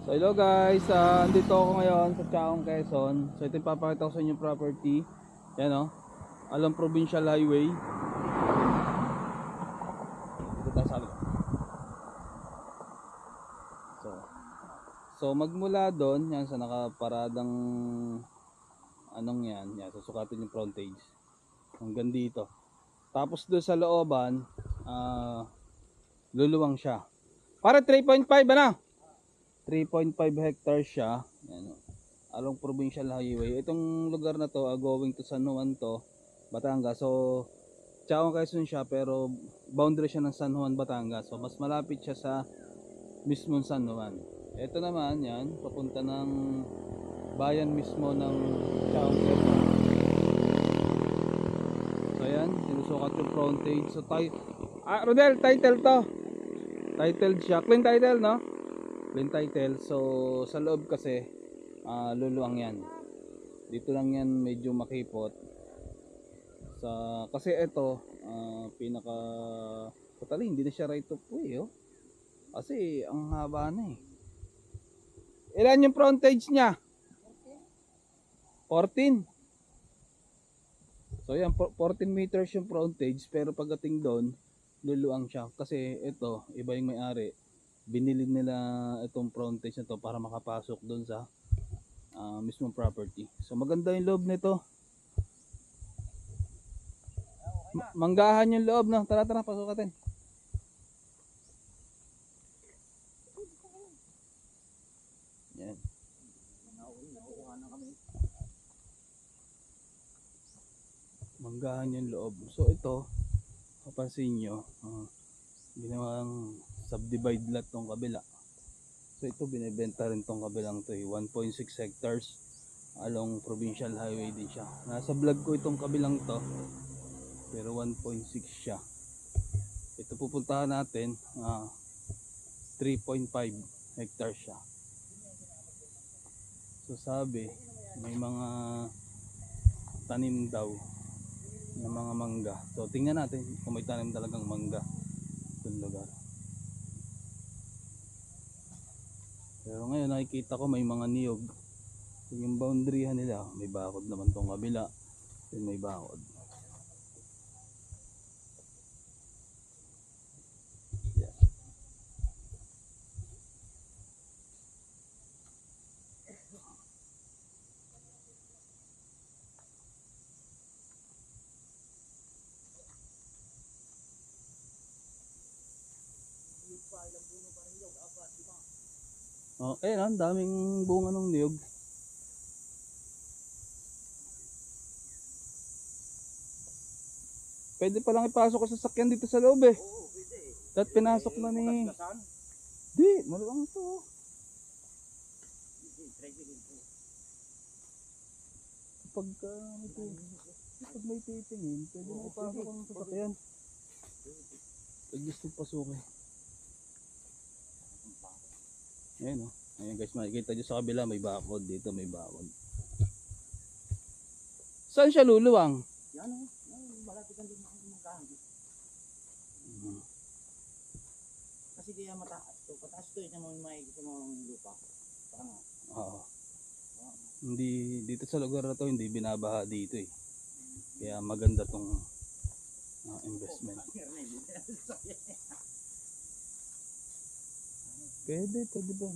So hello guys, andito ako ngayon sa Chaong, Quezon. So ito yung papakita ko sa inyo property. Yan o, along Provincial Highway. Dito tayo sa likod. So, so magmula doon, yan sa nakaparadang anong yan, susukatin yung frontage. Hanggang dito. Tapos doon sa looban, luluwang siya. Para 3.5 ano? 3.5 hectares siya. Yan o. Along Provincial Highway. Itong lugar na to, going to San Juan to, Batangas. So, Chaong Quezon siya pero boundary siya ng San Juan, Batangas. So, mas malapit siya sa mismong San Juan. Ito naman, yan, papunta ng bayan mismo ng Chaong Quezon. So, yan, sinusukat yung frontage. So, Rodel, title to. Titled siya. Clean title, no? Clean title. So, sa loob kasi, luluwang yan. Dito lang yan medyo makipot kasi ito pinaka totally hindi na siya right of way kasi ang haba na Ilan yung frontage niya? 14. So yan, 14 meters yung frontage, pero pagdating doon luluwang siya kasi ito iba yung may-ari, binili nila itong frontage na to para makapasok doon sa mismong property. So maganda yung loob nito. Manggahan yung loob, no? Tara, pasukatin. Yan. Manggahan yung loob. So ito, kapansin nyo, ginawang subdivide lot tong kabila. So ito binibenta rin tong kabilang to 1.6 hectares along Provincial Highway din siya. Nasa vlog ko itong kabilang to, pero 1.6 siya. Ito pupuntahan natin, 3.5 hectares siya. So sabi, may mga tanim daw ng mga mangga. So tingnan natin kung may tanim talagang mangga itong lugar. Pero ngayon nakikita ko may mga niyog. Yung boundaryhan nila, may bakod naman tong kabila. Then may bakod. Yeah. Oh, ang daming bunga ng niyog. Pwede pa lang ipasok sa sasakyan dito sa loob eh. Oo, pwede eh. Dapat pinasok na ni... Di, maluwang to. Pag may titingin, pwede na ipasok ang sasakyan. Pag gusto pasukin. Ayan o. Ayan guys, makikita nyo sa kabila may bakod. Dito may bakod. Saan siya luluwang? Yan o. Malapit ang din magkahan. Kasi kaya mataas to. Pataas to. Ito mo makikita mo ang lupa. Parang Oo. Hindi, dito sa lugar na to hindi binabaha dito eh. Kaya maganda tong investment. Pwede ba?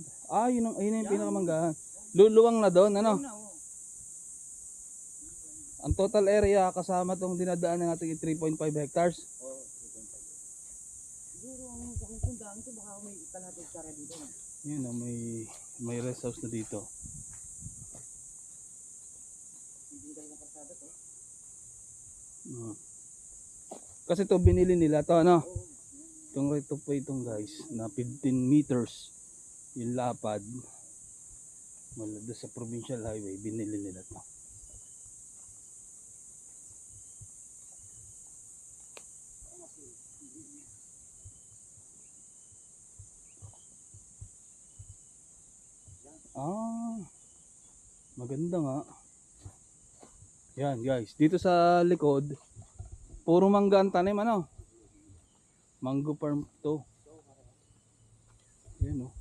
Yun yung pinakamanggahan. Luluwang na doon, ano? Ang total area kasama tong dinadaan ng ating 3.5 hectares. Oo, 3.5. Siguro ang kakundaan to baka may kalahating hektarya dito. Yun o, may rest house na dito. Hindi tayo ng kalsada to. Kasi to binili nila to, ano? Itong right of way itong guys, na 15 meters yung lapad mula doon sa Provincial Highway, binili nila to. Maganda nga. Yan guys, dito sa likod puro mangga ang tanim, ano? Mango farm to. Yan o.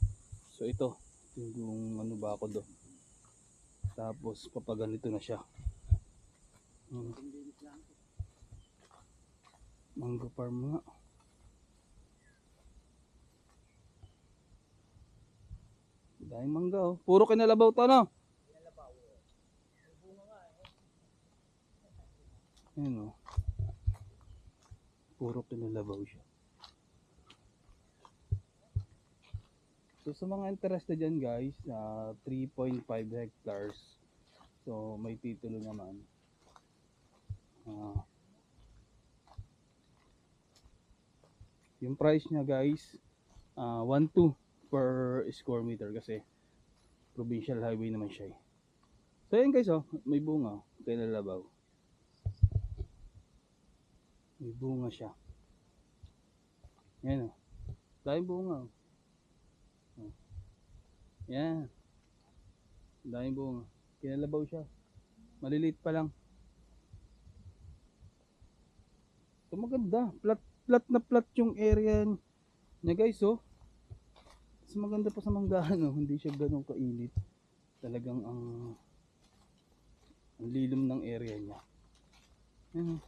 So ito Yung ano ba ako do. Tapos papaganito na siya. Mango farm nga. Dahil mangga oh. Puro kinalabaw to no? Ayan oh. Puro kinalabaw siya. So sa mga interested dyan guys, 3.5 hectares. So may titulo naman. Yung price niya guys, 1.2 per square meter kasi provincial highway naman siya eh. So yun guys oh, may bunga, kinalabaw. May bunga siya. Yan oh. Dahil bunga oh. Yan. Dahil bunga. Kinalabaw siya. Maliliit pa lang. So maganda. Flat na flat yung area niya guys oh. Mas maganda pa sa manggahan oh. Hindi siya ganun kainit. Talagang ang lilom ng area niya. Yan oh.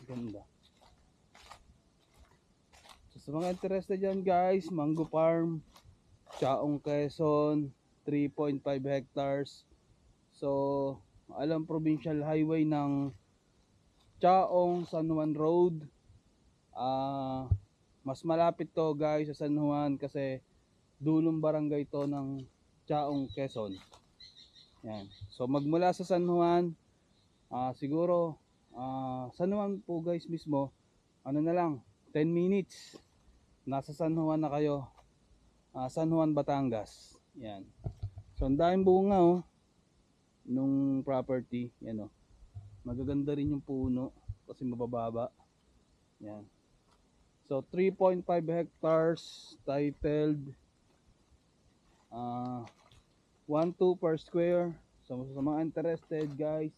Ganda. So, sa mga interested dyan guys, Mango Farm, Chaong Quezon, 3.5 hectares. So, alam provincial highway ng Chaong San Juan Road. Mas malapit to guys sa San Juan kasi dulong barangay to ng Chaong Quezon. Yan. So, magmula sa San Juan, siguro San Juan po guys mismo, ano na lang, 10 minutes nasa San Juan na kayo. San Juan, Batangas. Yan. So ang daming bunga oh nung property, yan oh. Magaganda rin yung puno kasi mabababa. Yan. So 3.5 hectares titled 1.2 per square. So sa mga interested guys,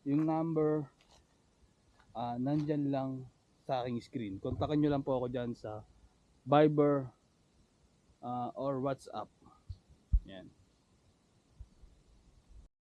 yung number nandyan lang sa aking screen. Kontakin nyo lang po ako dyan sa Viber or WhatsApp. Yan.